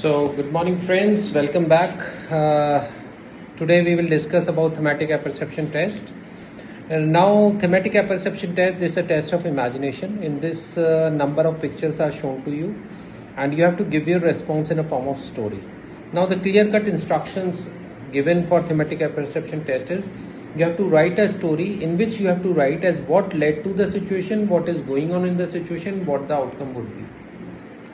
So good morning friends, welcome back. Today we will discuss about thematic apperception test. And now thematic apperception test is a test of imagination. In this number of pictures are shown to you and you have to give your response in a form of story. Now the clear-cut instructions given for thematic apperception test is you have to write a story in which you have to write as what led to the situation, what is going on in the situation, what the outcome would be.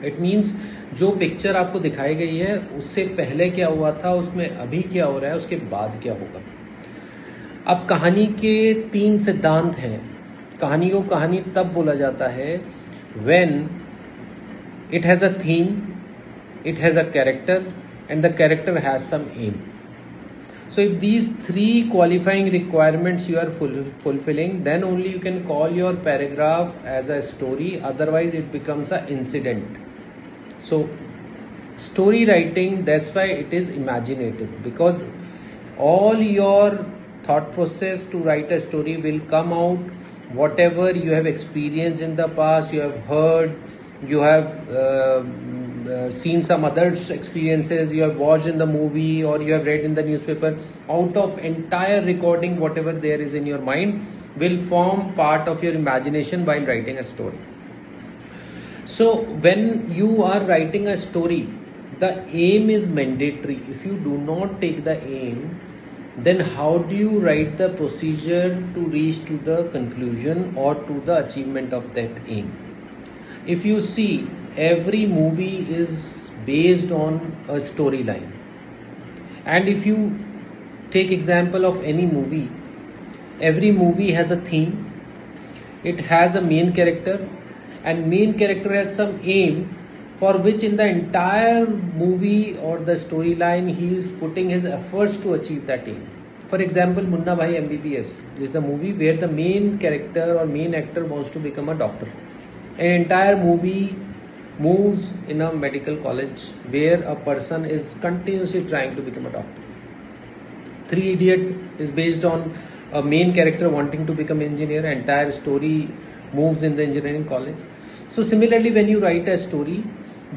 It means जो picture आपको दिखाई गई है उससे पहले क्या हुआ था, उसमें अभी क्या हो रहा है, उसके बाद क्या होगा. अब कहानी के 3 सिद्धांत हैं. कहानी को कहानी तब बोला जाता है when it has a theme, it has a character and the character has some aim. So if these 3 qualifying requirements you are fulfilling, then only you can call your paragraph as a story, otherwise it becomes an incident. So story writing, that's why it is imaginative, because all your thought process to write a story will come out whatever you have experienced in the past, you have heard, you have seen some others experiences, you have watched in the movie or you have read in the newspaper. Out of entire recording, whatever there is in your mind will form part of your imagination while writing a story. So when you are writing a story, the aim is mandatory. If you do not take the aim, then how do you write the procedure to reach to the conclusion or to the achievement of that aim? If you see, every movie is based on a storyline, and if you take example of any movie, every movie has a theme, it has a main character, and main character has some aim for which in the entire movie or the storyline he is putting his efforts to achieve that aim. For example, Munna Bhai MBBS is the movie where the main character or main actor wants to become a doctor. An entire movie moves in a medical college where a person is continuously trying to become a doctor. Three Idiot is based on a main character wanting to become an engineer. Entire story moves in the engineering college. So similarly, when you write a story,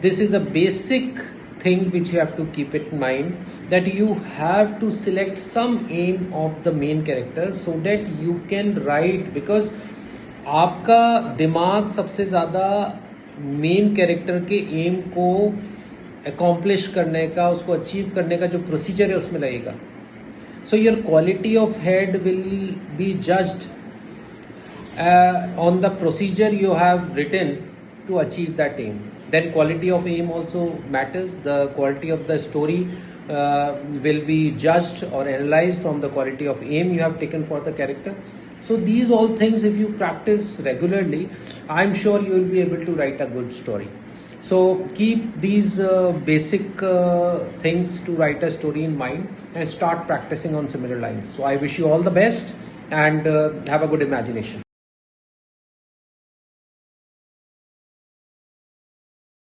this is a basic thing which you have to keep it in mind, that you have to select some aim of the main character so that you can write, because आपका दिमाग सबसे ज़्यादा main character के M को accomplish करने का, उसको achieve करने का जो प्रोसीजर है उसमें लगेगा. So your quality of head will be judged on the procedure you have written to achieve that aim. Then quality of aim also matters. The quality of the story will be judged or analyzed from the quality of aim you have taken for the character. So these all things, if you practice regularly, I'm sure you will be able to write a good story. So keep these basic things to write a story in mind and start practicing on similar lines. So I wish you all the best and have a good imagination.